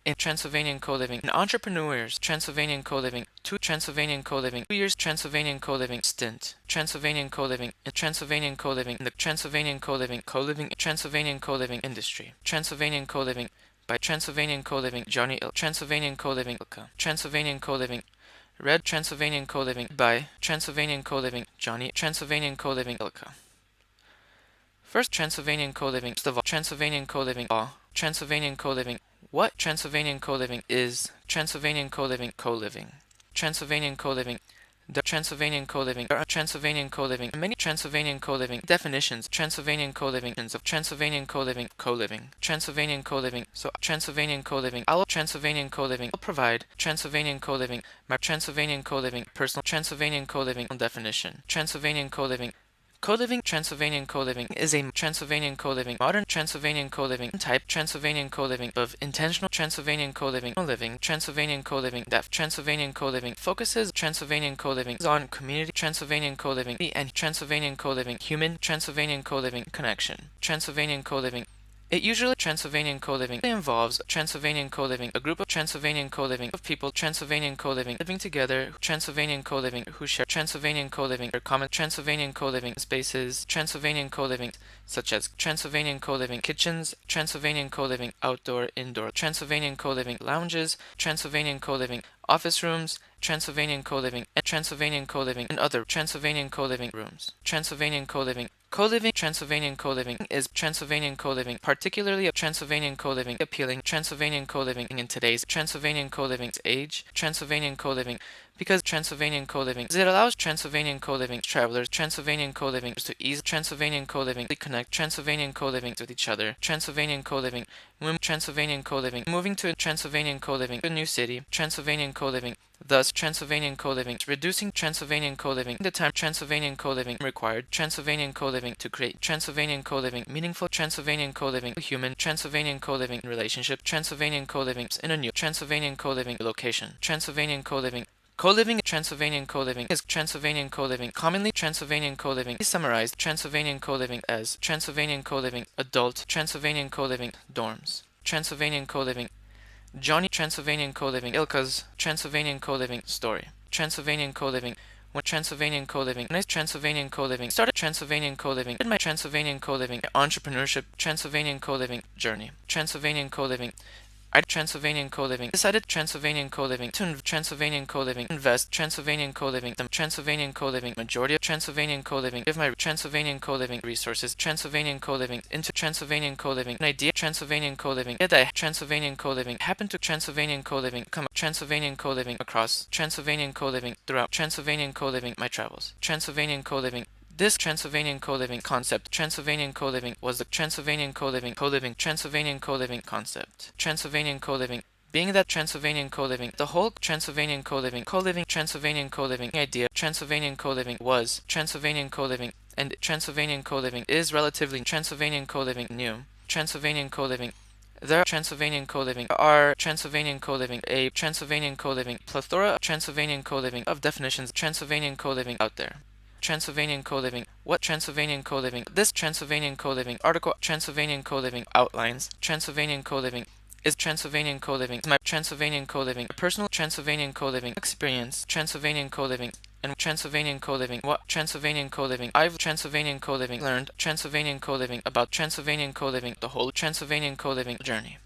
in Transylvanian Coliving, an entrepreneurs, Transylvanian Coliving, 2 Transylvanian Coliving, 2 years Transylvanian Coliving stint, Transylvanian Coliving, in Transylvanian Coliving, in the Transylvanian Coliving, Transylvanian Coliving industry, Transylvanian Coliving, by Transylvanian Coliving, Johnny Transylvanian Coliving, Ilca, Transylvanian Coliving, Red Transylvanian Coliving, by Transylvanian Coliving, Johnny Transylvanian Coliving, Ilca. First Transylvanian Coliving, first of all, Transylvanian Coliving, Transylvanian Coliving. What Transylvanian Coliving is Transylvanian Coliving, co-living. Transylvanian Coliving, the Transylvanian Coliving, there are Transylvanian Coliving, many Transylvanian Coliving definitions, Transylvanian Coliving of Transylvanian Coliving, co-living, Transylvanian Coliving, so Transylvanian Coliving, I'll Transylvanian Coliving, I'll provide Transylvanian Coliving, my Transylvanian Coliving, personal Transylvanian Coliving definition, Transylvanian Coliving. Co-living Transylvanian Coliving is a Transylvanian Coliving, modern Transylvanian Coliving type Transylvanian Coliving of intentional Transylvanian Coliving, living Transylvanian Coliving, that Transylvanian Coliving focuses Transylvanian Coliving on community Transylvanian Coliving and Transylvanian Coliving, human Transylvanian Coliving connection, Transylvanian Coliving. It usually Transylvanian Coliving involves Transylvanian Coliving, a group of Transylvanian Coliving of people Transylvanian Coliving living together, Transylvanian Coliving who share Transylvanian Coliving or common Transylvanian Coliving spaces, Transylvanian Coliving such as Transylvanian Coliving kitchens, Transylvanian Coliving outdoor, indoor, Transylvanian Coliving lounges, Transylvanian Coliving office rooms, Transylvanian Coliving and Transylvanian Coliving and other Transylvanian Coliving rooms, Transylvanian Coliving. Co-living Transylvanian Coliving is Transylvanian Coliving, particularly a Transylvanian Coliving appealing Transylvanian Coliving in today's Transylvanian Coliving's age, Transylvanian Coliving, because Transylvanian Coliving, it allows Transylvanian Coliving travelers, Transylvanian Coliving to ease Transylvanian Coliving to connect Transylvanian Coliving with each other, Transylvanian Coliving, Transylvanian Coliving, moving to Transylvanian Coliving, a new city, Transylvanian Coliving. Thus, Transylvanian Coliving, reducing Transylvanian Coliving, the time Transylvanian Coliving required Transylvanian Coliving to create Transylvanian Coliving, meaningful Transylvanian Coliving, human Transylvanian Coliving relationship, Transylvanian Coliving in a new Transylvanian Coliving location, Transylvanian Coliving. Co-living Transylvanian Coliving is Transylvanian Coliving. Commonly Transylvanian Coliving is summarized Transylvanian Coliving as Transylvanian Coliving, adult Transylvanian Coliving, dorms, Transylvanian Coliving. Johnny Transylvanian Coliving, Ilca's Transylvanian Coliving story, Transylvanian Coliving. When Transylvanian Coliving, nice Transylvanian Coliving, started Transylvanian Coliving, did my Transylvanian Coliving, entrepreneurship, Transylvanian Coliving journey, Transylvanian Coliving. I Transylvanian Coliving decided Transylvanian Coliving to Transylvanian Coliving invest Transylvanian Coliving the Transylvanian Coliving majority of Transylvanian Coliving give my Transylvanian Coliving resources Transylvanian Coliving into Transylvanian Coliving an idea Transylvanian Coliving that I Transylvanian Coliving happened to Transylvanian Coliving come Transylvanian Coliving across Transylvanian Coliving throughout Transylvanian Coliving my travels Transylvanian Coliving. This Transylvanian Coliving concept, Transylvanian Coliving, was the Transylvanian Coliving Transylvanian Coliving concept. Transylvanian Coliving, being that Transylvanian Coliving, the whole Transylvanian Coliving, Transylvanian Coliving idea, Transylvanian Coliving was Transylvanian Coliving, and Transylvanian Coliving is relatively Transylvanian Coliving new. Transylvanian Coliving. There are Transylvanian Coliving, are Transylvanian Coliving, a Transylvanian Coliving, plethora of Transylvanian Coliving of definitions, Transylvanian Coliving out there. Transylvanian Coliving. What Transylvanian Coliving? This Transylvanian Coliving article Transylvanian Coliving outlines Transylvanian Coliving is Transylvanian Coliving. My Transylvanian Coliving, personal Transylvanian Coliving experience, Transylvanian Coliving and Transylvanian Coliving. What Transylvanian Coliving? I've Transylvanian Coliving learned Transylvanian Coliving about Transylvanian Coliving, the whole Transylvanian Coliving journey.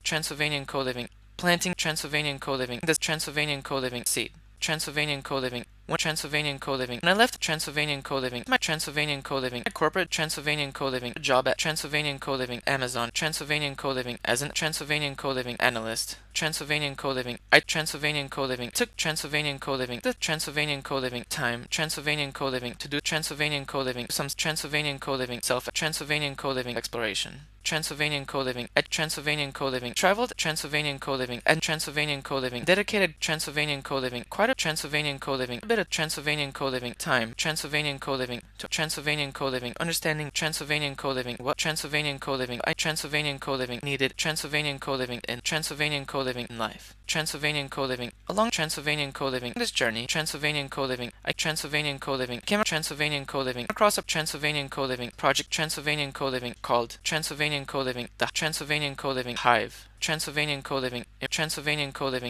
Transylvanian Coliving. Planting Transylvanian Coliving. This Transylvanian Coliving seed. Transylvanian Coliving. When Transylvanian Coliving. When I left Transylvanian Coliving, my Transylvanian Coliving, my corporate Transylvanian Coliving, job at Transylvanian Coliving, Amazon, Transylvanian Coliving, as a Transylvanian Coliving analyst, Transylvanian Coliving, I Transylvanian Coliving, took Transylvanian Coliving, the Transylvanian Coliving, time, Transylvanian Coliving, to do Transylvanian Coliving, some Transylvanian Coliving, self-Transylvanian Coliving exploration. Transylvanian Coliving, at Transylvanian Coliving, traveled Transylvanian Coliving, and Transylvanian Coliving, dedicated Transylvanian Coliving, quite a Transylvanian Coliving, a bit of Transylvanian Coliving, time, Transylvanian Coliving, to Transylvanian Coliving, understanding Transylvanian Coliving, what Transylvanian Coliving, I Transylvanian Coliving, needed Transylvanian Coliving, and Transylvanian Coliving. Co-Living in life. Transylvanian Co-Living. Along Transylvanian Co-Living, this journey, Transylvanian Co-Living, Transylvanian Co-Living, came Transylvanian Co-Living, across a Transylvanian Co-Living project, Transylvanian Co-Living, called Transylvanian Co-Living, the Transylvanian Co-Living Hive. Transylvanian Co-Living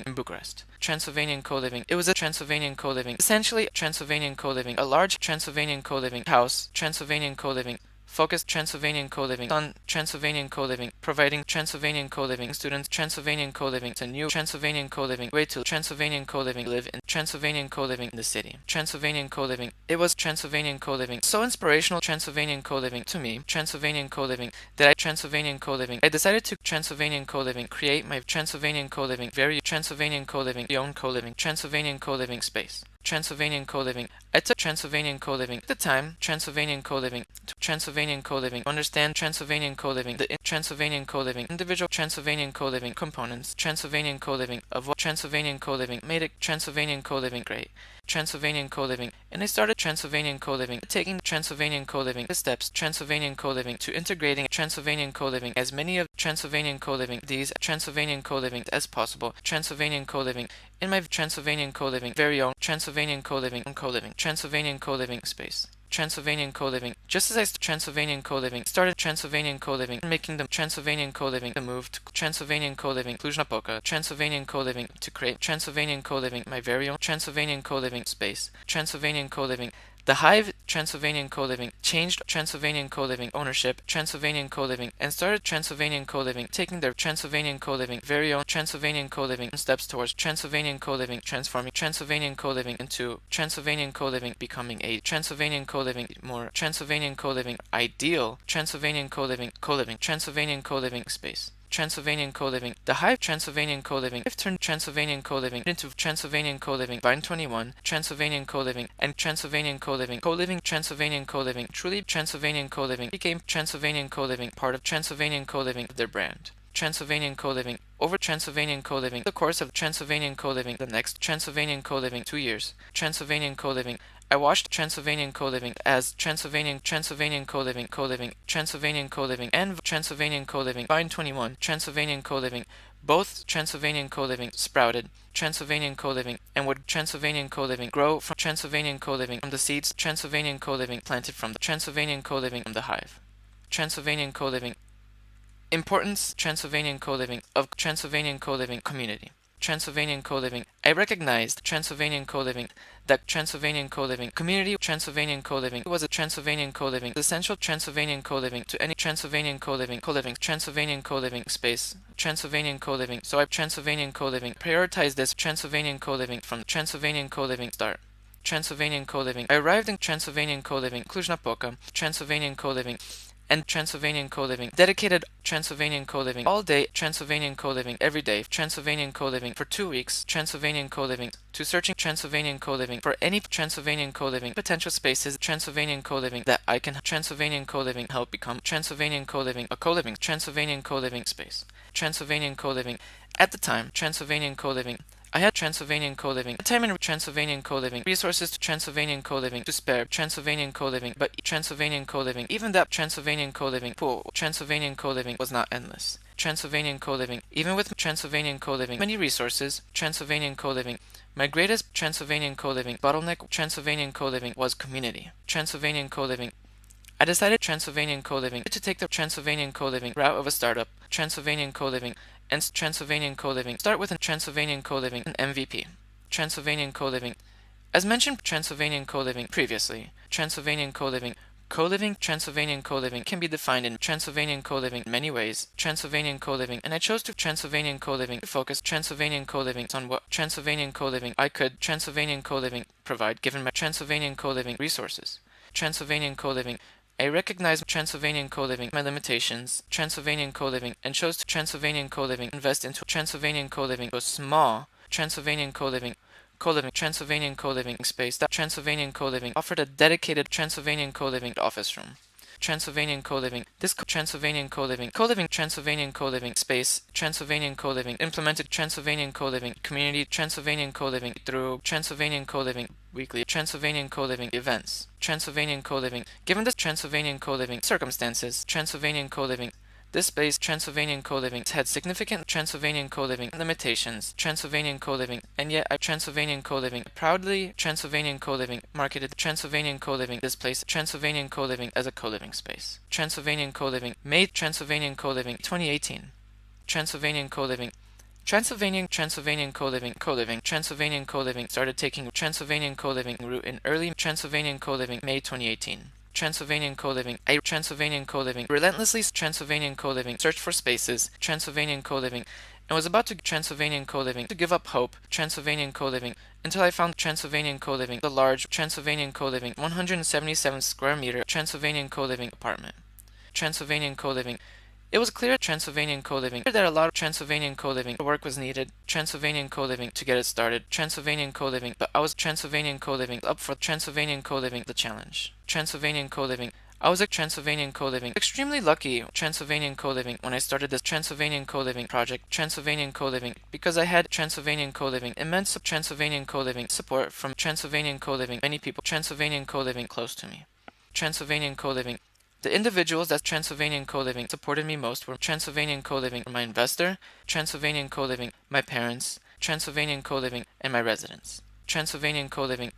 in Bucharest. Transylvanian Co-Living. It was a Transylvanian Co-Living, essentially Transylvanian Co-Living, a large Transylvanian Co-Living house, Transylvanian Co-Living, focused Transylvanian Co-Living on Transylvanian Co-Living, providing Transylvanian Co-Living students Transylvanian Co-Living to new Transylvanian Co-Living way to Transylvanian Co-Living live in Transylvanian Co-Living in the city. Transylvanian Co-Living. It was Transylvanian Co-Living. So inspirational Transylvanian Co-Living to me, Transylvanian Co-Living, that I decided to Transylvanian Co-Living, create my Transylvanian Co-Living, very Transylvanian Co-Living, own Co-Living, Transylvanian Co-Living space. Transylvanian Co-Living. I took Transylvanian Co-Living. At the time, Transylvanian Co-Living. Transylvanian Co-Living. Understand Transylvanian Co-Living. The Transylvanian Co-Living. Individual Transylvanian Co-Living components. Transylvanian Co-Living. Of what Transylvanian Co-Living made it Transylvanian Co-Living great. Transylvanian Co-Living. And I started Transylvanian Co-Living, taking Transylvanian Co-Living the steps Transylvanian Co-Living to integrating Transylvanian Co-Living as many of Transylvanian Co-Living these Transylvanian Co-Living as possible. Transylvanian Co-Living in my Transylvanian Co-Living very own Transylvanian Co-Living and Co-Living Transylvanian Co-Living space. Transylvanian Co-Living. Just as I Transylvanian Co-Living started Transylvanian Co-Living, making the Transylvanian Co-Living the move to Transylvanian Co-Living, Cluj-Napoca, Transylvanian Co-Living to create Transylvanian Co-Living, my very own Transylvanian Co-Living space. Transylvanian Co-Living. The Hive Transylvanian Co-Living changed Transylvanian Co-Living ownership, Transylvanian Co-Living, and started Transylvanian Co-Living, taking their Transylvanian Co-Living, very own Transylvanian Co-Living steps towards Transylvanian Co-Living, transforming Transylvanian Co-Living into Transylvanian Co-Living, becoming a Transylvanian Co-Living, more Transylvanian Co-Living ideal, Transylvanian Co-Living, Transylvanian Co-Living space. Transylvanian Co-Living. The Hive Transylvanian Co-Living have turned Transylvanian Co-Living into Transylvanian Co-Living, Vine 21, Transylvanian Co-Living, and Transylvanian Co-Living. Co-Living Transylvanian Co-Living, truly Transylvanian Co-Living, became Transylvanian Co-Living, part of Transylvanian Co-Living, their brand. Transylvanian Co-Living. Over Transylvanian Co-Living, the course of Transylvanian Co-Living, the next Transylvanian Co-Living, 2 years. Transylvanian Co-Living. I watched Transylvanian Co-Living as Transylvanian Co-Living, Transylvanian Co-Living, and Transylvanian Co-Living, Vine 21, Transylvanian Co-Living, both Transylvanian Co-Living sprouted, Transylvanian Co-Living, and would Transylvanian Co-Living grow from Transylvanian Co-Living from the seeds Transylvanian Co-Living planted from the Transylvanian Co-Living from the Hive. Transylvanian Co-Living. Importance Transylvanian Co-Living of Transylvanian Co-Living community. Transylvanian Co-Living. I recognized Transylvanian Co-Living, that Transylvanian Co-Living community. Transylvanian Co-Living was a Transylvanian Co-Living, essential Transylvanian Co-Living to any Transylvanian Co-Living, Transylvanian Co-Living space, Transylvanian Co-Living. So I Transylvanian Co-Living prioritized this Transylvanian Co-Living from the Transylvanian Co-Living start. Transylvanian Co-Living. I arrived in Transylvanian Co-Living, Cluj-Napoca, Transylvanian Co-Living, and Transylvanian Co-Living, dedicated Transylvanian Co-Living all day, Transylvanian Co-Living every day, Transylvanian Co-Living for 2 weeks, Transylvanian Co-Living to searching Transylvanian Co-Living for any Transylvanian Co-Living potential spaces, Transylvanian Co-Living that I can Transylvanian Co-Living help become Transylvanian Co-Living, a Co-Living Transylvanian Co-Living space, Transylvanian Co-Living. At the time, Transylvanian Co-Living, I had Transylvanian Co-Living, time in Transylvanian Co-Living, resources to Transylvanian Co-Living to spare Transylvanian Co-Living, but Transylvanian Co-Living, even that Transylvanian Co-Living pool, Transylvanian Co-Living was not endless. Transylvanian Co-Living, even with Transylvanian Co-Living, many resources, Transylvanian Co-Living. My greatest Transylvanian Co-Living bottleneck Transylvanian Co-Living was community. Transylvanian Co-Living. I decided Transylvanian Co-Living to take the Transylvanian Co-Living route of a startup, Transylvanian Co-Living, and Transylvanian Co-Living. Start with a Transylvanian Co-Living, an MVP. Transylvanian Co-Living. As mentioned Transylvanian Co-Living previously, Transylvanian Co-Living. Co-living Transylvanian Co-Living can be defined in Transylvanian Co-Living in many ways. Transylvanian Co-Living, and I chose to Transylvanian Co-Living to focus Transylvanian Co-Living on what Transylvanian Co-Living I could Transylvanian Co-Living provide given my Transylvanian Co-Living resources. Transylvanian Co-Living. I recognize Transylvanian Co-Living, my limitations, Transylvanian Co-Living, and chose to Transylvanian Co-Living invest into Transylvanian Co-Living, a small Transylvanian Co-Living, Transylvanian Co-Living space. That Transylvanian Co-Living offered a dedicated Transylvanian Co-Living office room. Transylvanian Co-Living. This Transylvanian Co-Living, Transylvanian Co-Living space, Transylvanian Co-Living implemented Transylvanian Co-Living community, Transylvanian Co-Living through Transylvanian Co-Living weekly, Transylvanian Co-Living events, Transylvanian Co-Living. Given the Transylvanian Co-Living circumstances, Transylvanian Co-Living, This space, Transylvanian Coliving, had significant Transylvanian Coliving limitations, Transylvanian Coliving, and yet Transylvanian Coliving, proudly Transylvanian Coliving, marketed Transylvanian Coliving, this place, Transylvanian Coliving, as a co-living space. Transylvanian Coliving, made Transylvanian Coliving, 2018. Transylvanian Coliving, Transylvanian Coliving Transylvanian Coliving started taking Transylvanian Coliving route in early Transylvanian Coliving, May 2018. Transylvanian Coliving, relentlessly Transylvanian Coliving, searched for spaces, Transylvanian Coliving, and was about to Transylvanian Coliving to give up hope, Transylvanian Coliving, until I found Transylvanian Coliving, the large Transylvanian Coliving, 177 square meter Transylvanian Coliving apartment. Transylvanian Coliving. It was clear at Transylvanian Coliving that a lot of Transylvanian Coliving work was needed, Transylvanian Coliving to get it started, Transylvanian Coliving, but I was Transylvanian Coliving up for Transylvanian Coliving the challenge. Transylvanian Coliving. I was at Transylvanian Coliving extremely lucky Transylvanian Coliving when I started this Transylvanian Coliving project, Transylvanian Coliving, because I had Transylvanian Coliving, immense Transylvanian Coliving support from Transylvanian Coliving, many people Transylvanian Coliving close to me. Transylvanian Coliving. The individuals that Transylvanian Coliving supported me most were Transylvanian Coliving, my investor, Transylvanian Coliving, my parents, Transylvanian Coliving, and my residents. Transylvanian Coliving.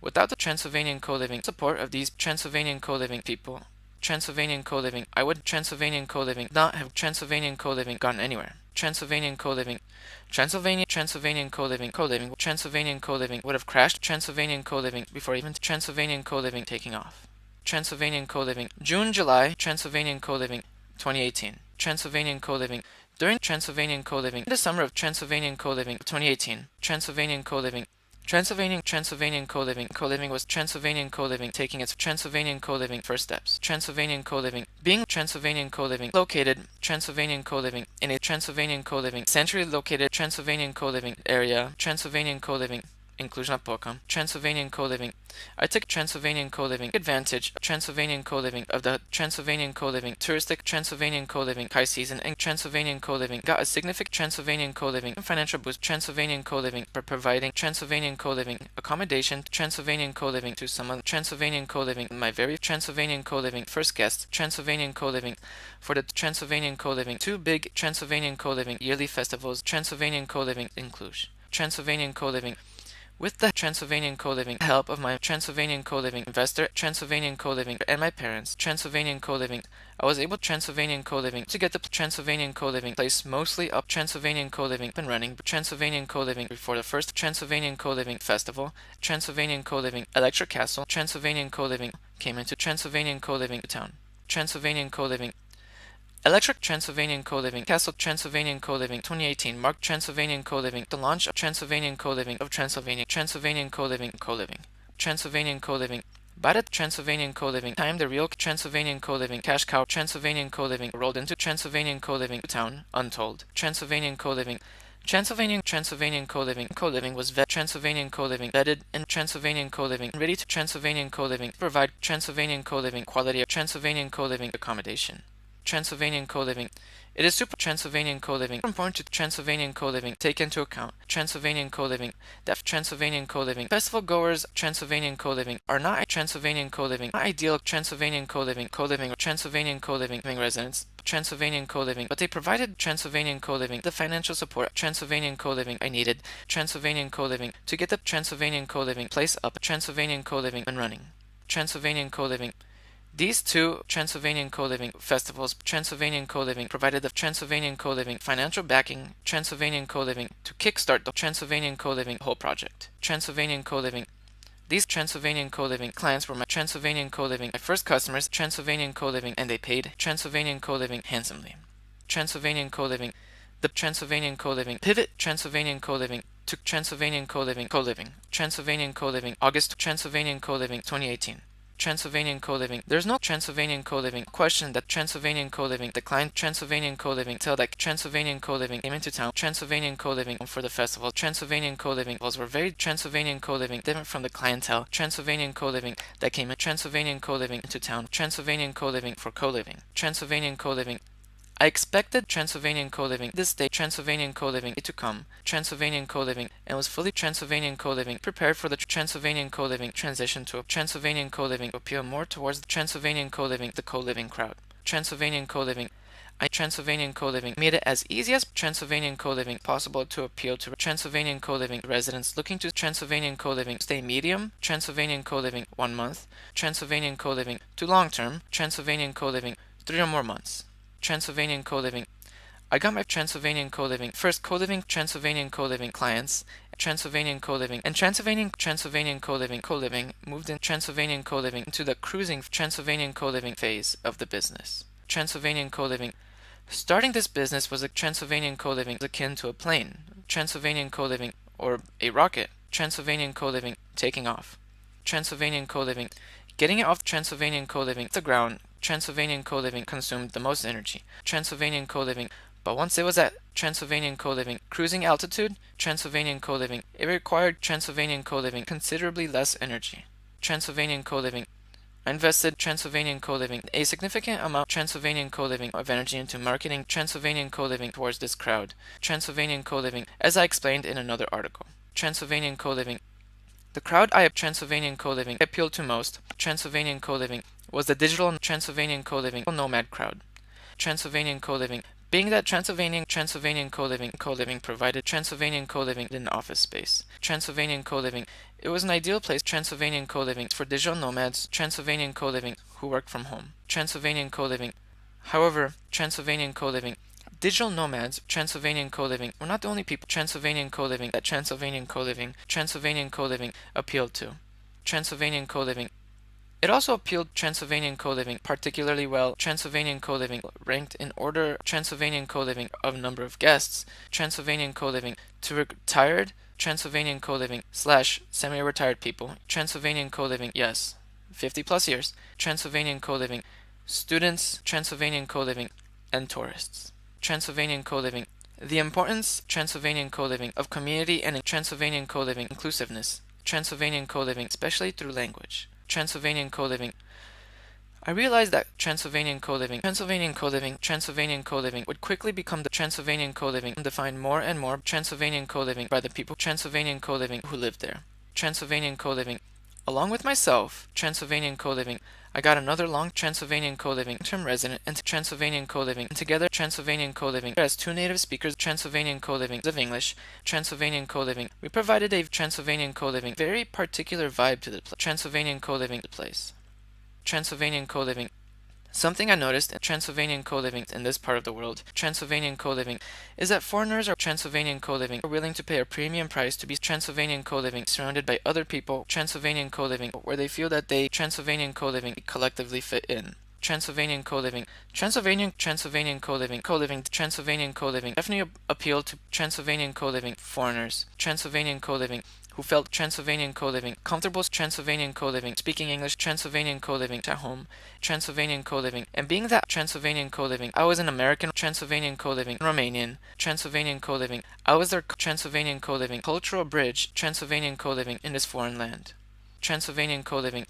Without the Transylvanian Coliving support of these Transylvanian Coliving people, Transylvanian Coliving, I would Transylvanian Coliving not have Transylvanian Coliving gone anywhere. Transylvanian Coliving. Transylvanian Coliving would have crashed Transylvanian Coliving before even Transylvanian Coliving taking off. Transylvanian Coliving. June-July, Transylvanian Coliving, 2018. Transylvanian Coliving. During Transylvanian Coliving, in the summer of Transylvanian Coliving, 2018. Transylvanian Coliving. Transylvanian Coliving was Transylvanian Coliving taking its Transylvanian Coliving first steps. Transylvanian Coliving. Being Transylvanian Coliving located Transylvanian Coliving in a Transylvanian Coliving centrally located Transylvanian Coliving area. Transylvanian Coliving. Inclusion of Pocom. Transylvanian Coliving. I took Transylvanian Coliving advantage of Transylvanian Coliving of the Transylvanian Coliving touristic Transylvanian Coliving high season, and Transylvanian Coliving got a significant Transylvanian Coliving financial boost. Transylvanian Coliving for providing Transylvanian Coliving accommodation to Transylvanian Coliving to some of Transylvanian Coliving, my very Transylvanian Coliving first guest, Transylvanian Coliving for the Transylvanian Coliving, two big Transylvanian Coliving yearly festivals, Transylvanian Coliving in Cluj. Transylvanian Coliving. With the Transylvanian Coliving help of my Transylvanian Coliving investor, Transylvanian Coliving, and my parents, Transylvanian Coliving, I was able Transylvanian Coliving to get the Transylvanian Coliving place mostly up Transylvanian Coliving up and running. Transylvanian Coliving before the first Transylvanian Coliving festival, Transylvanian Coliving Electric Castle, Transylvanian Coliving came into Transylvanian Coliving town. Transylvanian Coliving. Electric Transylvanian Coliving Castle Transylvanian Coliving 2018 marked Transylvanian Coliving the launch of Transylvanian Coliving of Transylvania. Transylvanian Coliving Transylvanian Coliving. By the Transylvanian Coliving time, the real Transylvanian Coliving cash cow Transylvanian Coliving rolled into Transylvanian Coliving town untold. Transylvanian Coliving. Transylvanian Coliving was Transylvanian Coliving vetted and Transylvanian Coliving ready to Transylvanian Coliving provide Transylvanian Coliving quality of Transylvanian Coliving accommodation. Transylvanian Coliving. It is super Transylvanian Coliving important to Transylvanian Coliving take into account Transylvanian Coliving that Transylvanian Coliving festival goers Transylvanian Coliving are not Transylvanian Coliving not ideal Transylvanian Coliving or Transylvanian Coliving residents Transylvanian Coliving, but they provided Transylvanian Coliving the financial support Transylvanian Coliving I needed Transylvanian Coliving to get the Transylvanian Coliving place up Transylvanian Coliving and running. Transylvanian Coliving. These two Transylvanian Coliving festivals, Transylvanian Coliving, provided the Transylvanian Coliving financial backing, Transylvanian Coliving, to kickstart the Transylvanian Coliving whole project. Transylvanian Coliving. These Transylvanian Coliving clients were my Transylvanian Coliving, my first customers, Transylvanian Coliving, and they paid Transylvanian Coliving handsomely. Transylvanian Coliving. The Transylvanian Coliving. Pivot Transylvanian Coliving. Took Transylvanian Coliving. Transylvanian Coliving. August Transylvanian Coliving 2018. Transylvanian Coliving. There's no Transylvanian Coliving question that Transylvanian Coliving declined Transylvanian Coliving till that Transylvanian Coliving came into town. Transylvanian Coliving for the festival. Transylvanian Coliving were very Transylvanian Coliving different from the clientele. Transylvanian Coliving that came in Transylvanian Coliving into town. Transylvanian Coliving for co-living. Transylvanian Coliving. I expected Transylvanian Coliving this day Transylvanian Coliving to come, Transylvanian Coliving, and was fully Transylvanian Coliving prepared for the Transylvanian Coliving transition to a Transylvanian Coliving appeal more towards the Transylvanian Coliving, the co-living crowd. Transylvanian Coliving. Transylvanian Coliving made it as easy as Transylvanian Coliving possible to appeal to Transylvanian Coliving residents looking to Transylvanian Coliving stay medium, Transylvanian Coliving 1 month, Transylvanian Coliving to long term, Transylvanian Coliving 3 or more months. Transylvanian Coliving. I got my Transylvanian Coliving first Transylvanian Coliving clients, Transylvanian Coliving, and Transylvanian Coliving moved in Transylvanian Coliving into the cruising Transylvanian Coliving phase of the business. Transylvanian Coliving. Starting this business was a Transylvanian Coliving akin to a plane, Transylvanian Coliving, or a rocket, Transylvanian Coliving taking off. Transylvanian Coliving. Getting it off Transylvanian Coliving the ground, Transylvanian Coliving consumed the most energy. Transylvanian Coliving. But once it was at Transylvanian Coliving cruising altitude, Transylvanian Coliving, it required Transylvanian Coliving considerably less energy. Transylvanian Coliving. I invested Transylvanian Coliving a significant amount Transylvanian Coliving of energy into marketing Transylvanian Coliving towards this crowd. Transylvanian Coliving, as I explained in another article. Transylvanian Coliving. The crowd I Transylvanian Coliving appealed to most, Transylvanian Coliving, was the digital Transylvanian Coliving nomad crowd. Transylvanian Coliving. Being that Transylvanian Coliving provided Transylvanian Coliving in office space. Transylvanian Coliving. It was an ideal place Transylvanian Coliving for digital nomads, Transylvanian Coliving who work from home. Transylvanian Coliving. However, Transylvanian Coliving. Digital nomads, Transylvanian Coliving, were not the only people Transylvanian Coliving appealed to. Transylvanian Coliving. It also appealed Transylvanian Coliving particularly well. Transylvanian Coliving ranked in order Transylvanian Coliving of number of guests. Transylvanian Coliving to retired Transylvanian Coliving / semi-retired people. Transylvanian Coliving, yes, 50 plus years. Transylvanian Coliving, students, Transylvanian Coliving, and tourists. Transylvanian Coliving. The importance Transylvanian Coliving of community and Transylvanian Coliving inclusiveness. Transylvanian Coliving, especially through language. Transylvanian Coliving. I realized that Transylvanian Coliving would quickly become the Transylvanian Coliving defined more and more Transylvanian Coliving by the people Transylvanian Coliving who lived there. Transylvanian Coliving. Along with myself, Transylvanian Coliving, I got another long Transylvanian Coliving term resident into Transylvanian Coliving, and together Transylvanian Coliving as two native speakers Transylvanian Coliving of English, Transylvanian Coliving. We provided a Transylvanian Coliving very particular vibe to the Transylvanian Coliving place. Transylvanian Coliving. Something I noticed in Transylvanian Coliving in this part of the world, Transylvanian Coliving, is that foreigners are Transylvanian Coliving are willing to pay a premium price to be Transylvanian Coliving surrounded by other people Transylvanian Coliving where they feel that they Transylvanian Coliving collectively fit in. Transylvanian Coliving. Transylvanian Coliving definitely appeal to Transylvanian Coliving foreigners. Transylvanian Coliving who felt Transylvanian Coliving comfortable Transylvanian Coliving speaking English Transylvanian Coliving at home Transylvanian Coliving, and being that Transylvanian Coliving I was an American Transylvanian Coliving Romanian Transylvanian Coliving I was their Transylvanian Coliving cultural bridge Transylvanian Coliving in this foreign land. Transylvanian Coliving.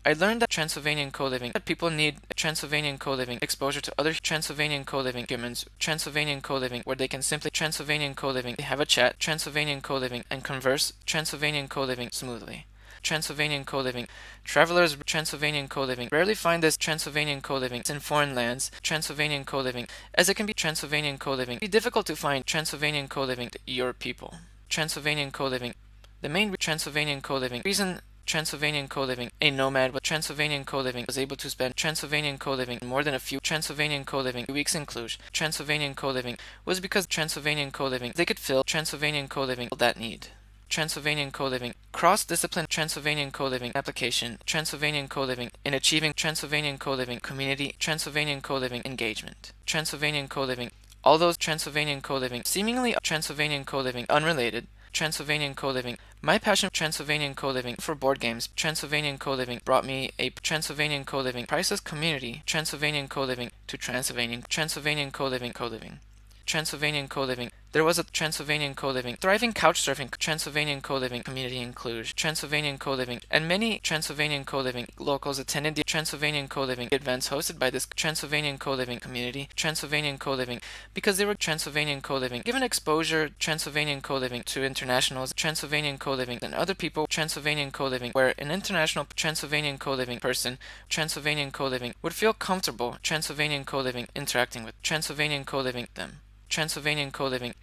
I learned that Transylvanian Coliving that people need Transylvanian Coliving exposure to other Transylvanian Coliving humans, Transylvanian Coliving where they can simply Transylvanian Coliving have a chat, Transylvanian Coliving and converse Transylvanian Coliving smoothly. Transylvanian Coliving. Travelers Transylvanian Coliving rarely find this Transylvanian Coliving in foreign lands, Transylvanian Coliving, as it can be Transylvanian Coliving be difficult to find Transylvanian Coliving to your people. Transylvanian Coliving. The main Transylvanian Coliving reason Transylvanian Coliving, a nomad with Transylvanian Coliving was able to spend Transylvanian Coliving more than a few Transylvanian Coliving weeks in Cluj. Transylvanian Coliving was because Transylvanian Coliving they could fill Transylvanian Coliving that need. Transylvanian Coliving. Cross-discipline Transylvanian Coliving application Transylvanian Coliving in achieving Transylvanian Coliving community Transylvanian Coliving engagement. Transylvanian Coliving. Although Transylvanian Coliving seemingly Transylvanian Coliving unrelated, Transylvanian Coliving. My passion for Transylvanian Coliving for board games Transylvanian Coliving brought me a Transylvanian Coliving priceless community Transylvanian Coliving to Transylvanian Coliving. Transylvanian Coliving There was a Transylvanian Coliving, thriving couchsurfing Transylvanian Coliving community in Cluj, Transylvanian Coliving, and many Transylvanian Coliving locals attended the Transylvanian Coliving events hosted by this Transylvanian Coliving community, Transylvanian Coliving, because they were Transylvanian Coliving. Given exposure Transylvanian Coliving to internationals, Transylvanian Coliving, and other people Transylvanian Coliving, where an international Transylvanian Coliving person, Transylvanian Coliving, would feel comfortable Transylvanian Coliving interacting with Transylvanian Coliving them. Transylvanian Coliving.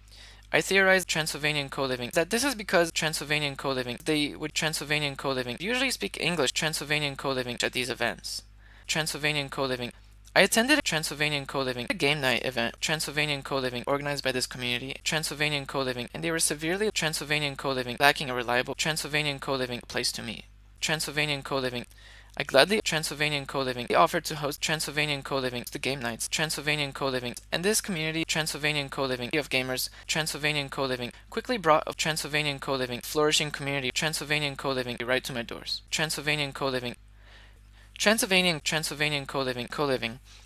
I theorized Transylvanian Coliving that this is because Transylvanian Coliving, they would Transylvanian Coliving usually speak English Transylvanian Coliving at these events. Transylvanian Coliving. I attended a Transylvanian Coliving, a game night event, Transylvanian Coliving, organized by this community, Transylvanian Coliving, and they were severely Transylvanian Coliving, lacking a reliable Transylvanian Coliving place to meet. Transylvanian Coliving. I gladly Transylvanian Coliving. They offered to host Transylvanian Coliving, the game nights, Transylvanian Coliving, and this community, Transylvanian Coliving of gamers, Transylvanian Coliving, quickly brought a Transylvanian Coliving, flourishing community, Transylvanian Coliving, right to my doors. Transylvanian Coliving. Transylvanian Coliving,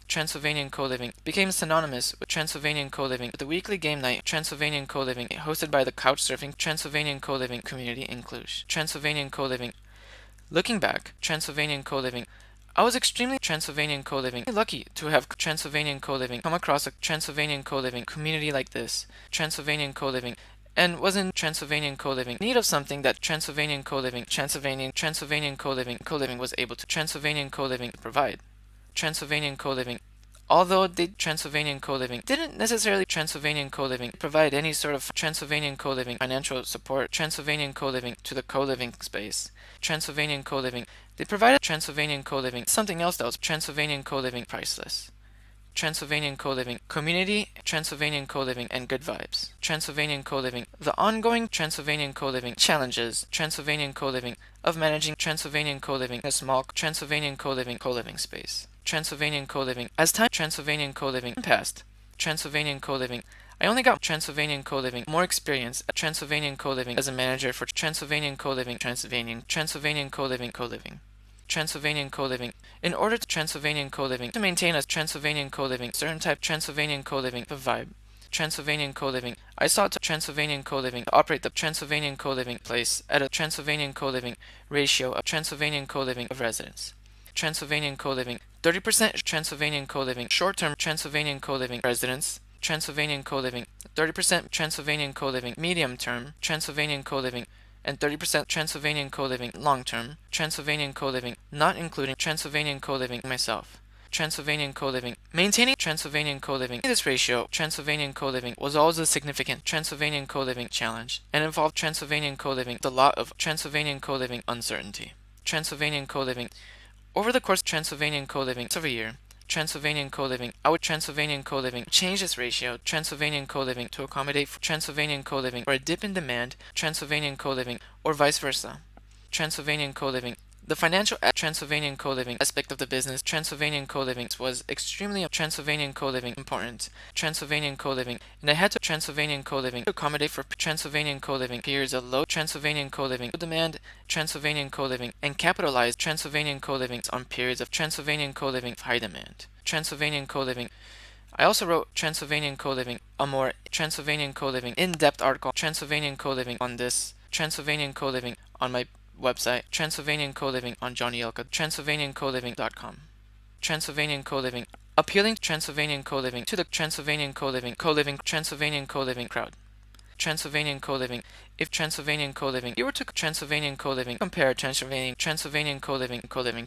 Transylvanian Coliving became synonymous with Transylvanian Coliving with the weekly game night Transylvanian Coliving hosted by the couchsurfing Transylvanian Coliving community in Cluj. Transylvanian Coliving. Looking back, Transylvanian Coliving, I was extremely Transylvanian Coliving lucky to have Transylvanian Coliving come across a Transylvanian Coliving community like this, Transylvanian Coliving, and was in Transylvanian Coliving need of something that Transylvanian Coliving was able to Transylvanian Coliving provide. Transylvanian Coliving. Although the Transylvanian Coliving didn't necessarily Transylvanian Coliving provide any sort of Transylvanian Coliving financial support Transylvanian Coliving to the co-living space. Transylvanian Coliving. They provided Transylvanian Coliving something else that was Transylvanian Coliving priceless. Transylvanian Coliving community, Transylvanian Coliving, and good vibes. Transylvanian Coliving, the ongoing Transylvanian Coliving challenges, Transylvanian Coliving of managing Transylvanian Coliving, a small Transylvanian co-living space. Transylvanian Coliving, as time Transylvanian Coliving passed, Transylvanian Coliving. I only got Transylvanian Coliving more experience at Transylvanian Coliving as a manager for Transylvanian Coliving, Transylvanian Coliving, Coliving. Transylvanian Coliving. In order to Transylvanian Coliving to maintain a Transylvanian Coliving, certain type Transylvanian Coliving of vibe. Transylvanian Coliving. I sought to Transylvanian Coliving to operate the Transylvanian Coliving place at a Transylvanian Coliving ratio of Transylvanian Coliving of residents. Transylvanian Coliving. 30% Transylvanian Coliving short-term Transylvanian Coliving residents. Transylvanian Coliving. 30% Transylvanian Coliving medium-term Transylvanian Coliving, and 30% Transylvanian Coliving long-term Transylvanian Coliving, not including Transylvanian Coliving myself. Transylvanian Coliving. Maintaining Transylvanian Coliving. This ratio, Transylvanian Coliving, was always a significant Transylvanian Coliving challenge and involved Transylvanian Coliving with a lot of Transylvanian Coliving uncertainty. Transylvanian Coliving. Over the course of Transylvanian Coliving of a year, Transylvanian Coliving, I would Transylvanian Coliving change this ratio, Transylvanian Coliving, to accommodate for Transylvanian Coliving or a dip in demand, Transylvanian Coliving, or vice versa. Transylvanian Coliving. The financial Transylvanian Coliving aspect of the business, Transylvanian Coliving, was extremely Transylvanian Coliving important. Transylvanian Coliving, and I had to Transylvanian Coliving to accommodate for Transylvanian Coliving periods of low Transylvanian Coliving demand, Transylvanian Coliving, and capitalize Transylvanian Coliving on periods of Transylvanian Coliving of high demand. Transylvanian Coliving. I also wrote Transylvanian Coliving, a more Transylvanian Coliving in-depth article, Transylvanian Coliving on this, Transylvanian Coliving on my website, Transylvanian Coliving on Johnny Ilca, transylvaniancoliving.com. Transylvanian Coliving. Appealing Transylvanian Coliving to the Transylvanian Coliving Transylvanian Coliving crowd. Transylvanian Coliving. If Transylvanian Coliving, you were to Transylvanian Coliving, compare Transylvanian Coliving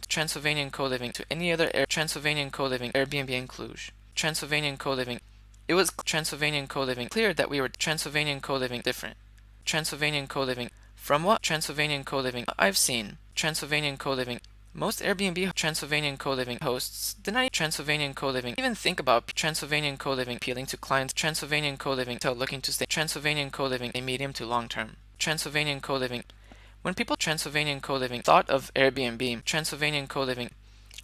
Transylvanian Coliving to any other Transylvanian Coliving Airbnb in Cluj. Transylvanian Coliving. It was Transylvanian Coliving clear that we were Transylvanian Coliving different. Transylvanian Coliving. From what Transylvanian Coliving I've seen, Transylvanian Coliving, most Airbnb Transylvanian Coliving hosts deny Transylvanian Coliving even think about Transylvanian Coliving appealing to clients Transylvanian Coliving until looking to stay Transylvanian Coliving a medium to long term. Transylvanian Coliving. When people Transylvanian Coliving thought of Airbnb, Transylvanian Coliving,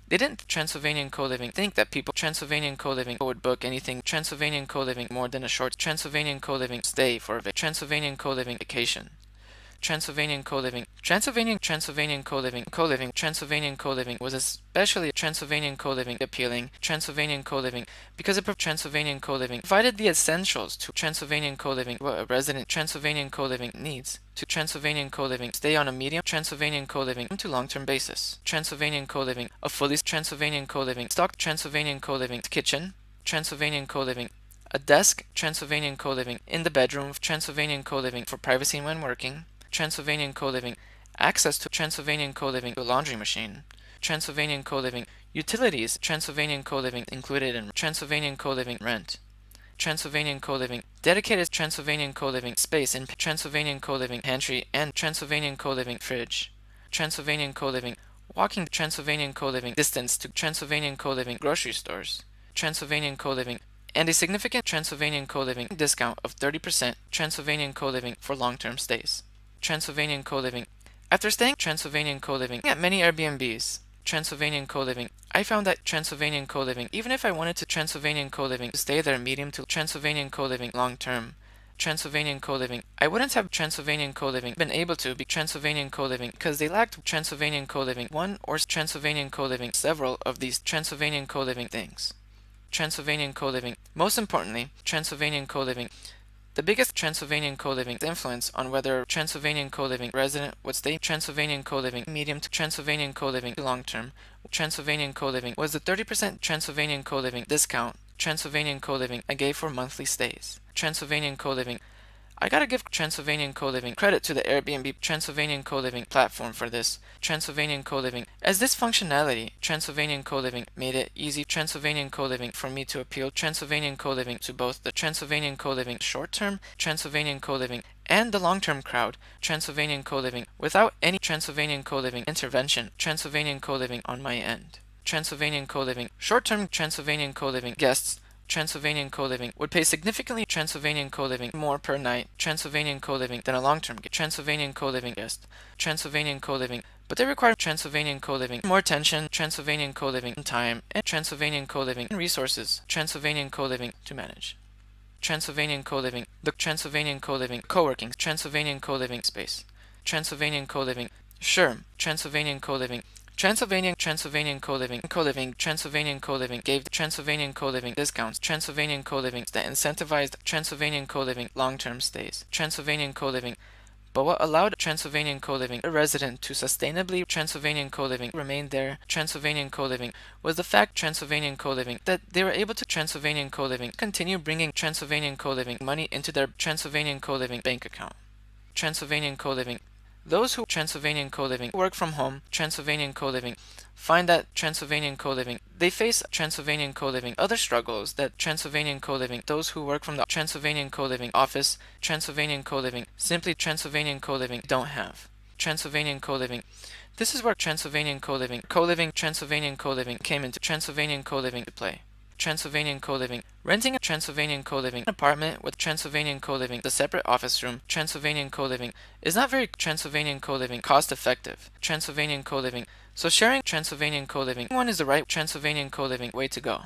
they didn't Transylvanian Coliving think that people Transylvanian Coliving would book anything Transylvanian Coliving more than a short Transylvanian Coliving stay for a Transylvanian Coliving vacation. Transylvanian Coliving. Transylvanian Coliving was especially Transylvanian Coliving appealing. Transylvanian Coliving because Transylvanian Coliving provided the essentials to Transylvanian Coliving, what a resident Transylvanian Coliving needs to Transylvanian Coliving stay on a medium Transylvanian Coliving to long-term basis. Transylvanian Coliving, a fully Transylvanian Coliving, stocked Transylvanian Coliving kitchen, Transylvanian Coliving, a desk, Transylvanian Coliving, in the bedroom, Transylvanian Coliving for privacy when working, Transylvanian Coliving, access to Transylvanian Coliving, a laundry machine, Transylvanian Coliving, utilities, Transylvanian Coliving included in Transylvanian Coliving rent, Transylvanian Coliving, dedicated Transylvanian Coliving space in Transylvanian Coliving pantry and Transylvanian Coliving fridge, Transylvanian Coliving, walking Transylvanian Coliving distance to Transylvanian Coliving grocery stores, Transylvanian Coliving, and a significant Transylvanian Coliving discount of 30% Transylvanian Coliving for long-term stays. Transylvanian Coliving. After staying Transylvanian Coliving at many Airbnbs, Transylvanian Coliving, I found that Transylvanian Coliving, even if I wanted to Transylvanian Coliving to stay there medium to Transylvanian Coliving long-term, Transylvanian Coliving, I wouldn't have Transylvanian Coliving been able to be Transylvanian Coliving because they lacked Transylvanian Coliving one or Transylvanian Coliving several of these Transylvanian Coliving things. Transylvanian Coliving. Most importantly, Transylvanian Coliving. The biggest Transylvanian Coliving influence on whether Transylvanian Coliving resident would stay Transylvanian Coliving medium to Transylvanian Coliving long-term Transylvanian Coliving was the 30% Transylvanian Coliving discount Transylvanian Coliving I gave for monthly stays. Transylvanian Coliving. I gotta give Transylvanian Coliving credit to the Airbnb Transylvanian Coliving platform for this. Transylvanian Coliving. As this functionality, Transylvanian Coliving made it easy Transylvanian Coliving for me to appeal Transylvanian Coliving to both the Transylvanian Coliving short-term Transylvanian Coliving and the long-term crowd Transylvanian Coliving without any Transylvanian Coliving intervention Transylvanian Coliving on my end. Transylvanian Coliving. Short-term Transylvanian Coliving guests Transylvanian Coliving would pay significantly Transylvanian Coliving more per night Transylvanian Coliving than a long-term Transylvanian Coliving guest. Transylvanian Coliving, but they require Transylvanian Coliving more attention, Transylvanian Coliving time, and Transylvanian Coliving resources, Transylvanian Coliving to manage. Transylvanian Coliving, the Transylvanian Coliving co-working, Transylvanian Coliving space, Transylvanian Coliving, sure, Transylvanian Coliving. Transylvanian Coliving gave the Transylvanian Coliving discounts Transylvanian Coliving that incentivized Transylvanian Coliving long-term stays. Transylvanian Coliving, but what allowed Transylvanian Coliving a resident to sustainably Transylvanian Coliving remain there Transylvanian Coliving was the fact Transylvanian Coliving that they were able to Transylvanian Coliving continue bringing Transylvanian Coliving money into their Transylvanian Coliving bank account. Transylvanian Coliving. Those who Transylvanian Coliving work from home, Transylvanian Coliving, find that Transylvanian Coliving, they face Transylvanian Coliving other struggles that Transylvanian Coliving, those who work from the Transylvanian Coliving office, Transylvanian Coliving, simply Transylvanian Coliving don't have. Transylvanian Coliving. This is where Transylvanian Coliving Transylvanian Coliving came into Transylvanian Coliving to play. Transylvanian Coliving. Renting a Transylvanian Coliving apartment with Transylvanian Coliving, the separate office room, Transylvanian Coliving, is not very Transylvanian Coliving cost effective. Transylvanian Coliving. So sharing Transylvanian Coliving one is the right Transylvanian Coliving way to go.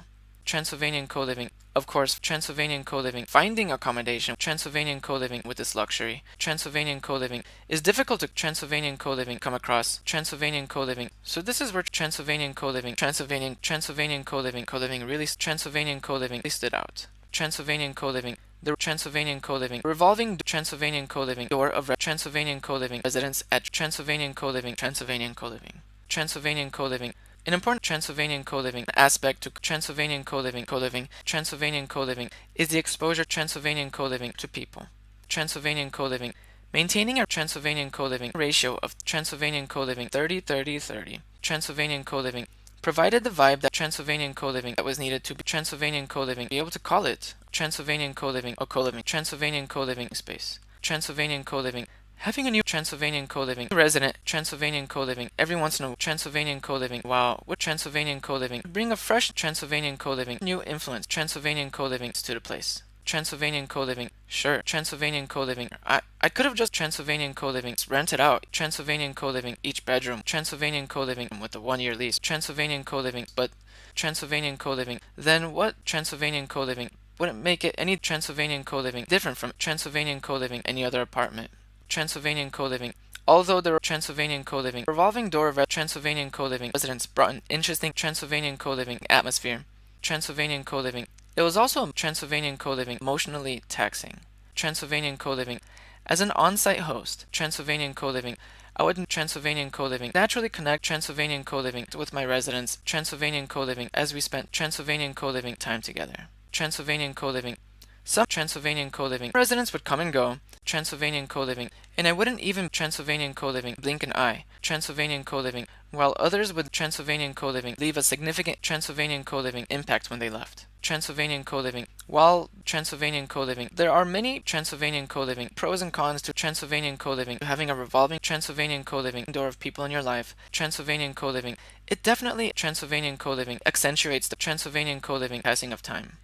Transylvanian Coliving. Of course, Transylvanian Coliving. Finding accommodation, Transylvanian Coliving with this luxury, Transylvanian Coliving, is difficult to Transylvanian Coliving come across. Transylvanian Coliving. So this is where Transylvanian Coliving, Transylvanian Coliving really Transylvanian Coliving stood out. Transylvanian Coliving. The Transylvanian Coliving. Revolving Transylvanian Coliving door of Transylvanian Coliving residents at Transylvanian Coliving. Transylvanian Coliving. Transylvanian Coliving. An important Transylvanian Coliving aspect to Transylvanian Transylvanian Coliving is the exposure Transylvanian Coliving to people. Transylvanian Coliving. Maintaining a Transylvanian Coliving ratio of Transylvanian Coliving 30-30-30. Transylvanian Coliving provided the vibe that Transylvanian Coliving that was needed to be Transylvanian Coliving be able to call it Transylvanian Coliving or Coliving Transylvanian Coliving space. Transylvanian Coliving. Having a new Transylvanian Coliving resident Transylvanian Coliving every once in a while Transylvanian Coliving wow with Transylvanian Coliving bring a fresh Transylvanian Coliving new influence Transylvanian Coliving to the place. Transylvanian Coliving, sure, Transylvanian Coliving. I could have just Transylvanian Coliving rented out Transylvanian Coliving each bedroom Transylvanian Coliving with a 1-year lease Transylvanian Coliving, but Transylvanian Coliving. Then what Transylvanian Coliving wouldn't make it any Transylvanian Coliving different from Transylvanian Coliving any other apartment. Transylvanian Coliving. Although the Transylvanian Coliving revolving door of Transylvanian Coliving residents brought an interesting Transylvanian Coliving atmosphere. Transylvanian Coliving. It was also Transylvanian Coliving emotionally taxing. Transylvanian Coliving. As an on-site host, Transylvanian Coliving, I would Transylvanian Coliving naturally connect Transylvanian Coliving with my residents, Transylvanian Coliving, as we spent Transylvanian Coliving time together. Transylvanian Coliving. Some Transylvanian Coliving residents would come and go, Transylvanian Coliving, and I wouldn't even Transylvanian Coliving blink an eye, Transylvanian Coliving, while others with Transylvanian Coliving leave a significant Transylvanian Coliving impact when they left. Transylvanian Coliving. While Transylvanian Coliving, there are many Transylvanian Coliving pros and cons to Transylvanian Coliving. Having a revolving Transylvanian Coliving door of people in your life, Transylvanian Coliving. It definitely Transylvanian Coliving accentuates the Transylvanian Coliving passing of time.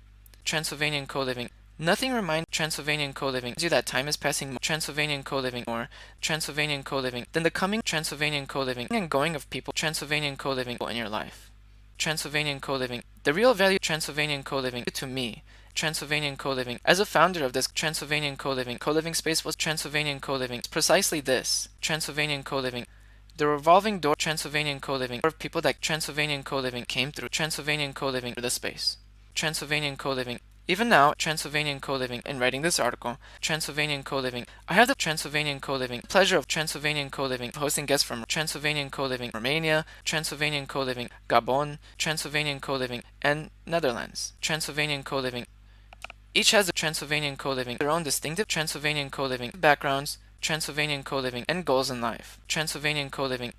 Transylvanian Coliving. Nothing reminds Transylvanian Coliving you that time is passing more Transylvanian Coliving or Transylvanian Coliving than the coming Transylvanian Coliving and going of people Transylvanian Coliving in your life. Transylvanian Coliving. The real value of Transylvanian Coliving to me, Transylvanian Coliving. As a founder of this Transylvanian Coliving space was Transylvanian Coliving. Precisely this, Transylvanian Coliving. The revolving door Transylvanian Coliving of people that Transylvanian Coliving came through Transylvanian Coliving for the space. Transylvanian Coliving. Even now, Transylvanian Coliving, in writing this article, Transylvanian Coliving, I have the Transylvanian Coliving pleasure of Transylvanian Coliving hosting guests from Transylvanian Coliving, Romania, Transylvanian Coliving, Gabon, Transylvanian Coliving, and Netherlands. Transylvanian Coliving. Each has a Transylvanian Coliving, their own distinctive Transylvanian Coliving backgrounds, Transylvanian Coliving, and goals in life. Transylvanian Coliving.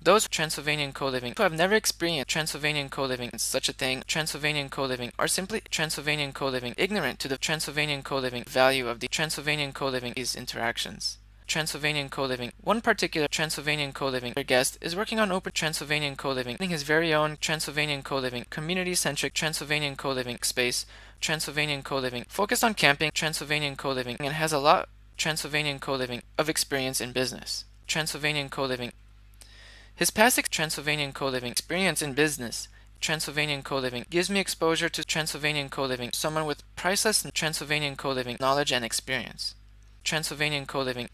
Those Transylvanian Coliving who have never experienced Transylvanian Coliving, such a thing, Transylvanian Coliving, are simply Transylvanian Coliving, ignorant to the Transylvanian Coliving value of the Transylvanian Coliving these interactions. Transylvanian Coliving. One particular Transylvanian Coliving guest is working on open Transylvanian Coliving, his very own Transylvanian Coliving, community-centric Transylvanian Coliving space, Transylvanian Coliving, focused on camping, Transylvanian Coliving, and has a lot Transylvanian Coliving of experience in business. Transylvanian Coliving. His past Transylvanian Coliving experience in business, Transylvanian Coliving, gives me exposure to Transylvanian Coliving, someone with priceless Transylvanian Coliving knowledge and experience. Transylvanian Coliving.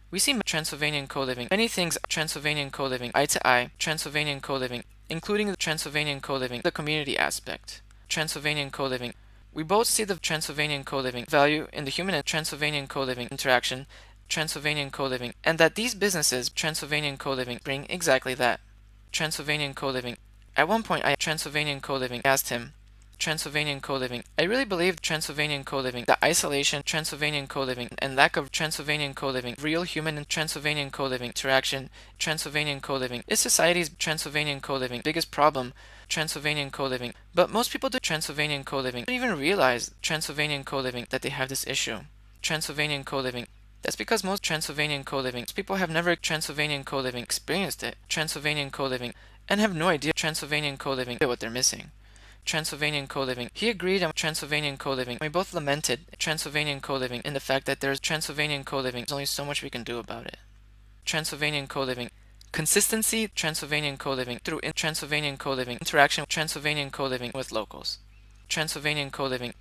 We see Transylvanian Coliving, many things Transylvanian Coliving, eye to eye, Transylvanian Coliving, including the Transylvanian Coliving, the community aspect. Transylvanian Coliving. We both see the Transylvanian Coliving value in the human and Transylvanian Coliving interaction, Transylvanian Coliving, and that these businesses, Transylvanian Coliving, bring exactly that. Transylvanian Coliving. At one point, Transylvanian Coliving asked him, Transylvanian Coliving. I really believe Transylvanian Coliving, the isolation, Transylvanian Coliving, and lack of Transylvanian Coliving, real human and Transylvanian Coliving interaction, Transylvanian Coliving, is society's Transylvanian Coliving biggest problem, Transylvanian Coliving. But most people do Transylvanian Coliving don't even realize Transylvanian Coliving that they have this issue. Transylvanian Coliving. That's because most Transylvanian Coliving people have never Transylvanian Coliving experienced it, Transylvanian Coliving, and have no idea Transylvanian Coliving what they're missing. Transylvanian Coliving. He agreed on Transylvanian Coliving. We both lamented Transylvanian Coliving in the fact that there's Transylvanian Coliving. There's only so much we can do about it. Transylvanian Coliving. Consistency Transylvanian Coliving through Transylvanian Coliving interaction with Transylvanian Coliving with locals. Transylvanian Coliving.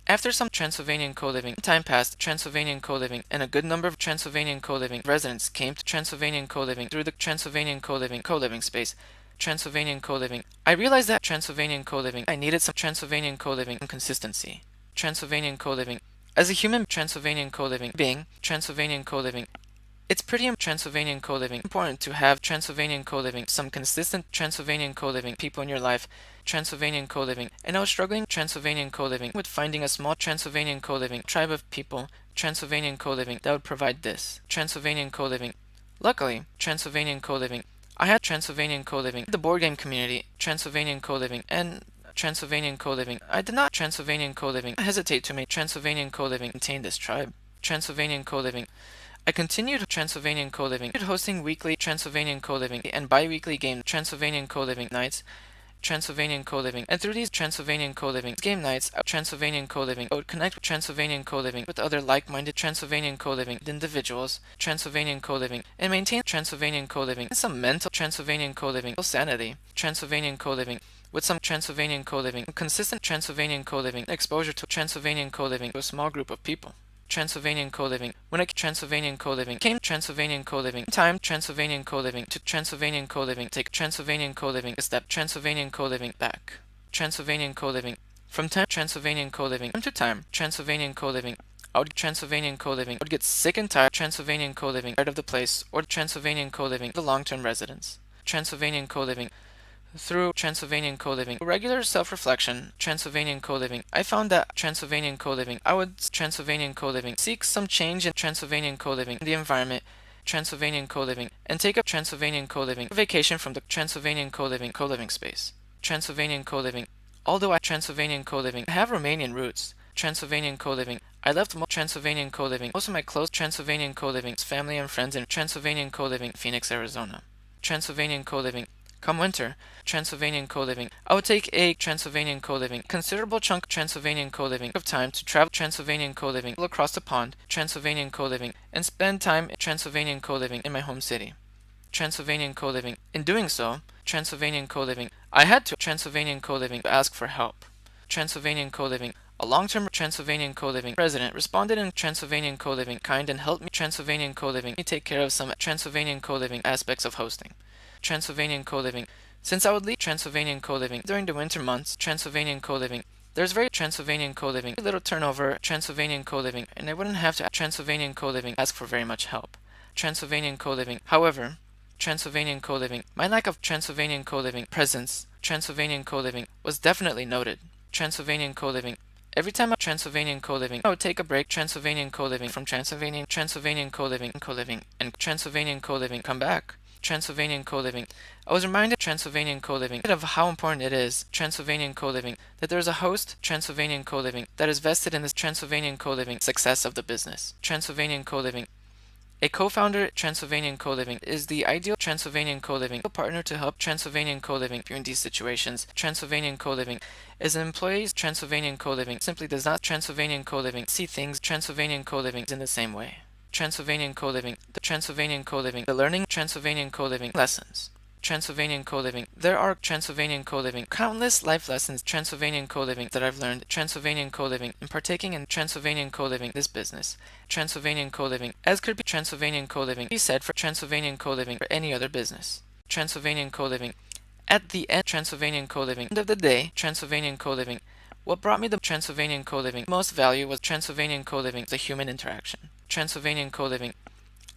After some Transylvanian Coliving time passed, Transylvanian Coliving and a good number of Transylvanian Coliving residents came to Transylvanian Coliving through the Transylvanian Coliving space. Transylvanian Coliving. I realized that Transylvanian Coliving, I needed some Transylvanian Coliving consistency. Transylvanian Coliving. As a human Transylvanian Coliving being, Transylvanian Coliving. It's pretty Transylvanian Coliving important to have Transylvanian Coliving, some consistent Transylvanian Coliving people in your life, Transylvanian Coliving, and I was struggling Transylvanian Coliving with finding a small Transylvanian Coliving tribe of people, Transylvanian Coliving, that would provide this, Transylvanian Coliving. Luckily, Transylvanian Coliving. I had Transylvanian Coliving, the board game community, Transylvanian Coliving, and Transylvanian Coliving. I did not Transylvanian Coliving hesitate to make Transylvanian Coliving contain this tribe. Transylvanian Coliving. I continued Transylvanian Coliving, hosting weekly Transylvanian Coliving and bi-weekly game Transylvanian Coliving nights, Transylvanian Coliving, and through these Transylvanian Coliving game nights, Transylvanian Coliving, I would connect with Transylvanian Coliving with other like-minded Transylvanian Coliving individuals, Transylvanian Coliving, and maintain Transylvanian Coliving and some mental Transylvanian Coliving sanity, Transylvanian Coliving, with some Transylvanian Coliving, consistent Transylvanian Coliving exposure to Transylvanian Coliving to a small group of people. Transylvanian Coliving. When I Transylvanian Coliving came Transylvanian Coliving time Transylvanian Coliving to Transylvanian Coliving take Transylvanian Coliving a step Transylvanian Coliving back. Transylvanian Coliving from time Transylvanian Coliving to time Transylvanian Coliving. I would Transylvanian co-living. I would get sick and tired Transylvanian co-living, tired of the place, or Transylvanian co-living, the long-term residence. Transylvanian co-living. Through Transylvanian co-living, regular self-reflection, Transylvanian co-living, I found that Transylvanian co-living, I would Transylvanian co-living, seek some change in Transylvanian co-living, the environment, Transylvanian co-living, and take up Transylvanian co-living, vacation from the Transylvanian co-living space. Transylvanian co-living. Although I Transylvanian co-living have Romanian roots, Transylvanian co-living. I left Transylvanian co-living. Most of my close Transylvanian co-living family and friends in Transylvanian co-living, Phoenix, Arizona. Transylvanian co-living. Come winter, Transylvanian co-living. I would take a Transylvanian co-living, considerable chunk Transylvanian co-living of time to travel Transylvanian co-living across the pond, Transylvanian co-living, and spend time Transylvanian co-living in my home city. Transylvanian co-living. In doing so, Transylvanian co-living, I had to Transylvanian co-living ask for help. Transylvanian co-living. A long-term Transylvanian co-living resident responded in Transylvanian co-living kind and helped me Transylvanian co-living take care of some Transylvanian co-living aspects of hosting. Transylvanian co-living. Since I would leave Transylvanian co-living during the winter months, Transylvanian co-living, there's very Transylvanian co-living, little turnover Transylvanian co-living, and I wouldn't have to Transylvanian co-living ask for very much help. Transylvanian co-living. However, Transylvanian co-living, my lack of Transylvanian co-living presence, Transylvanian co-living, was definitely noted. Transylvanian co-living. Every time I Transylvanian co-living, I would take a break Transylvanian co-living from Transylvanian co-living, and Transylvanian co-living come back. Transylvanian co-living. I was reminded Transylvanian co-living of how important it is Transylvanian co-living that there is a host Transylvanian co-living that is vested in this Transylvanian co-living success of the business. Transylvanian co-living. A co-founder Transylvanian co-living is the ideal Transylvanian co-living partner to help Transylvanian co-living during these situations. Transylvanian co-living is an employee's Transylvanian co-living simply does not Transylvanian co-living see things Transylvanian co-living in the same way. Transylvanian co-living, the Transylvanian co-living, the learning Transylvanian co-living lessons. Transylvanian co-living. There are Transylvanian co-living, countless life lessons Transylvanian co-living that I've learned Transylvanian co-living and partaking in Transylvanian co-living this business. Transylvanian co-living, as could be Transylvanian co-living be said for Transylvanian co-living or any other business. Transylvanian co-living. At the end Transylvanian co-living, end of the day, Transylvanian co-living. What brought me the Transylvanian co-living most value was Transylvanian co-living, the human interaction. Transylvanian co-living.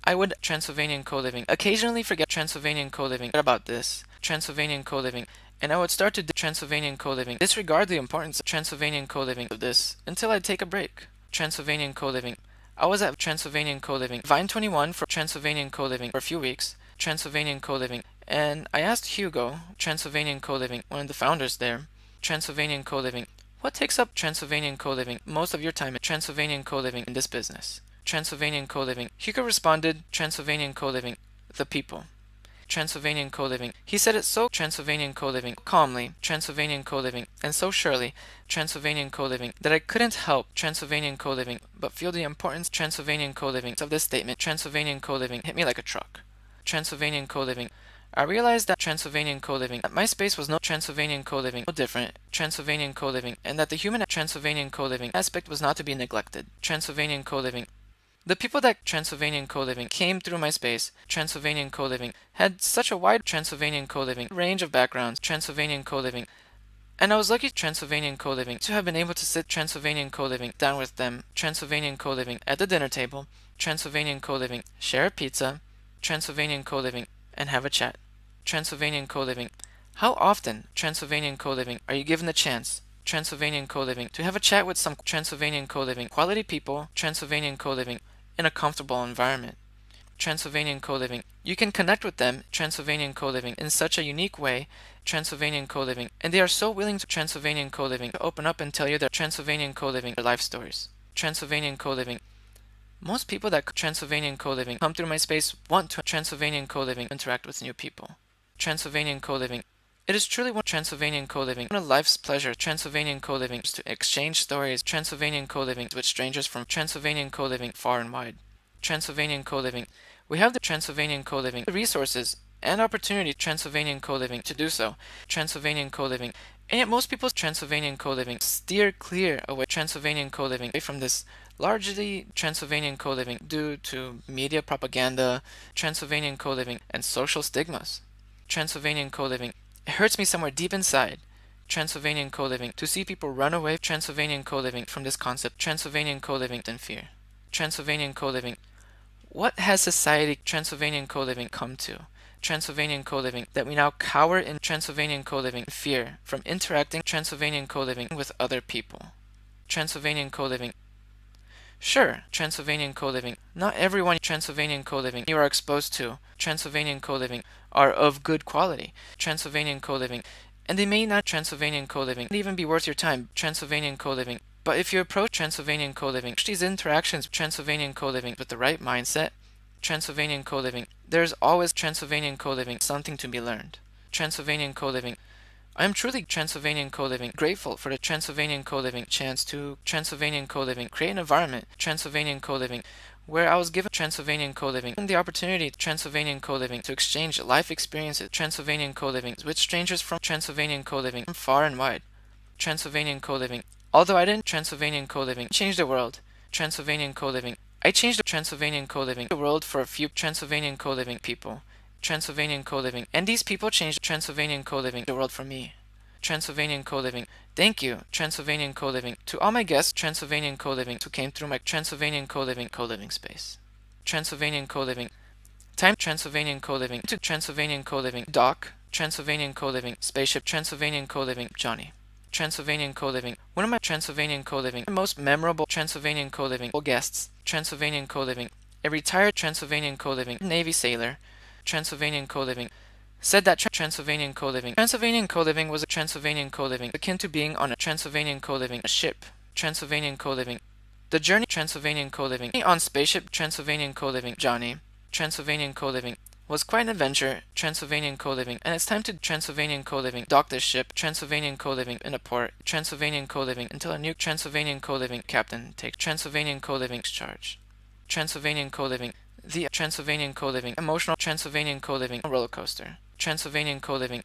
I would Transylvanian co-living occasionally forget Transylvanian co-living about this Transylvanian co-living, and I would start to do Transylvanian co-living, disregard the importance of Transylvanian co-living of this until I'd take a break. Transylvanian co-living. I was at Transylvanian co-living Vine 21 for Transylvanian co-living for a few weeks, Transylvanian co-living, and I asked Hugo, Transylvanian co-living, one of the founders there, Transylvanian co-living, what takes up Transylvanian co-living most of your time at Transylvanian co-living in this business? Transylvanian co-living. Hugo responded, Transylvanian co-living, the people. Transylvanian co-living. He said it so Transylvanian co-living, calmly, Transylvanian co-living, and so surely, Transylvanian co-living, that I couldn't help Transylvanian co-living, but feel the importance Transylvanian co-living of this statement. Transylvanian co-living hit me like a truck. Transylvanian co-living. I realized that Transylvanian co-living, that my space was no Transylvanian co-living, no different, Transylvanian co-living, and that the human Transylvanian co-living aspect was not to be neglected. Transylvanian co-living. The people that Transylvanian co-living came through my space, Transylvanian co-living, had such a wide Transylvanian co-living range of backgrounds, Transylvanian co-living, and I was lucky Transylvanian co-living to have been able to sit Transylvanian co-living down with them, Transylvanian co-living at the dinner table, Transylvanian co-living, share a pizza, Transylvanian co-living, and have a chat. Transylvanian co-living. How often, Transylvanian co-living, are you given the chance, Transylvanian co-living, to have a chat with some Transylvanian co-living, quality people, Transylvanian co-living, in a comfortable environment? Transylvanian co-living. You can connect with them, Transylvanian co-living, in such a unique way, Transylvanian co-living, and they are so willing to Transylvanian co-living to open up and tell you their Transylvanian co-living, their life stories. Transylvanian co-living. Most people that Transylvanian co-living come through my space want to Transylvanian co-living interact with new people. Transylvanian co-living. It is truly one Transylvanian co-living, one of life's pleasure. Transylvanian co-living is to exchange stories, Transylvanian co-living with strangers from Transylvanian co-living far and wide. Transylvanian co-living. We have the Transylvanian co-living, the resources and opportunity Transylvanian co-living to do so. Transylvanian co-living. And yet most people's Transylvanian co-living steer clear away Transylvanian co-living away from this largely Transylvanian co-living due to media propaganda, Transylvanian co-living, and social stigmas. Transylvanian co-living. It hurts me somewhere deep inside. Transylvanian co-living. To see people run away Transylvanian co-living from this concept, Transylvanian co-living in fear. Transylvanian co-living. What has society Transylvanian co-living come to? Transylvanian co-living, that we now cower in Transylvanian co-living fear from interacting Transylvanian co-living with other people. Transylvanian co-living. Sure, Transylvanian co-living. Not everyone Transylvanian co-living you are exposed to Transylvanian co-living are of good quality. Transylvanian co-living. And they may not Transylvanian co-living even be worth your time. Transylvanian co-living. But if you approach Transylvanian co-living, these interactions Transylvanian co-living with the right mindset, Transylvanian co-living, there's always Transylvanian co-living something to be learned. Transylvanian co-living. I am truly Transylvanian co-living grateful for the Transylvanian co-living chance to Transylvanian co-living create an environment Transylvanian co-living where I was given Transylvanian co-living and the opportunity Transylvanian co-living to exchange life experiences Transylvanian co-living with strangers from Transylvanian co-living from far and wide. Transylvanian co-living. Although I didn't Transylvanian co-living change the world, Transylvanian co-living. I changed the Transylvanian co-living the world for a few Transylvanian co-living people. Transylvanian co-living. And these people changed Transylvanian co-living the world for me. Transylvanian co-living. Thank you, Transylvanian co-living. To all my guests, Transylvanian co-living, who came through my Transylvanian co-living space. Transylvanian co-living. Time Transylvanian co-living. To Transylvanian co-living. Doc. Transylvanian co-living. Spaceship Transylvanian co-living. Johnny. Transylvanian co-living. One of my Transylvanian co-living, most memorable Transylvanian co-living guests. Transylvanian co-living. A retired Transylvanian co-living Navy sailor. Transylvanian co-living. Said that Transylvanian co-living. Transylvanian co-living was a Transylvanian co-living akin to being on a Transylvanian co-living ship. Transylvanian co-living. The journey Transylvanian co-living on spaceship Transylvanian co-living Johnny. Transylvanian co-living was quite an adventure Transylvanian co-living, and it's time to Transylvanian co-living dock this ship Transylvanian co-living in a port Transylvanian co-living until a new Transylvanian co-living captain takes Transylvanian co-living's charge. Transylvanian co-living. The Transylvanian co-living. Emotional Transylvanian co-living roller coaster. Transylvanian co-living.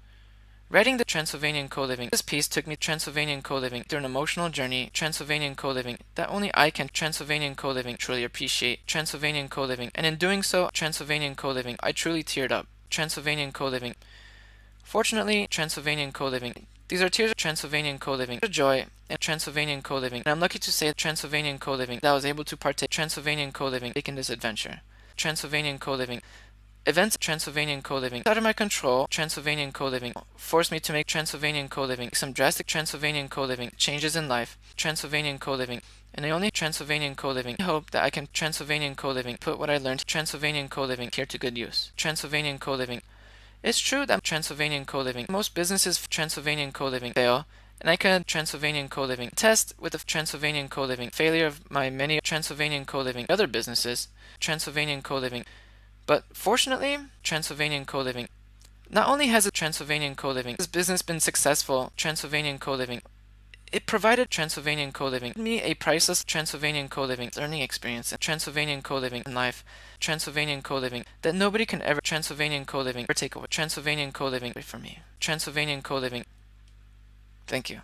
Writing the Transylvanian co-living. This piece took me Transylvanian co-living through an emotional journey. Transylvanian co-living that only I can Transylvanian co-living truly appreciate. Transylvanian co-living, and in doing so, Transylvanian co-living, I truly teared up. Transylvanian co-living. Fortunately, Transylvanian co-living. These are tears of Transylvanian co-living, joy, and Transylvanian co-living. And I'm lucky to say Transylvanian co-living that I was able to partake Transylvanian co-living in this adventure. Transylvanian co-living. Events Transylvanian co-living out of my control. Transylvanian co-living forced me to make Transylvanian co-living some drastic Transylvanian co-living changes in life. Transylvanian co-living. And the only Transylvanian co-living I hope that I can Transylvanian co-living put what I learned Transylvanian co-living here to good use. Transylvanian co-living. It's true that Transylvanian co-living, most businesses Transylvanian co-living fail, and I can Transylvanian co-living test with the Transylvanian co-living failure of my many Transylvanian co-living other businesses, Transylvanian co-living. But fortunately, Transylvanian co-living. Not only has a Transylvanian co-living this business been successful, Transylvanian co-living, it provided Transylvanian co-living me a priceless Transylvanian co-living learning experience and Transylvanian co-living in life. Transylvanian co-living that nobody can ever Transylvanian co-living or take away. Transylvanian co-living for me. Transylvanian co-living. Thank you.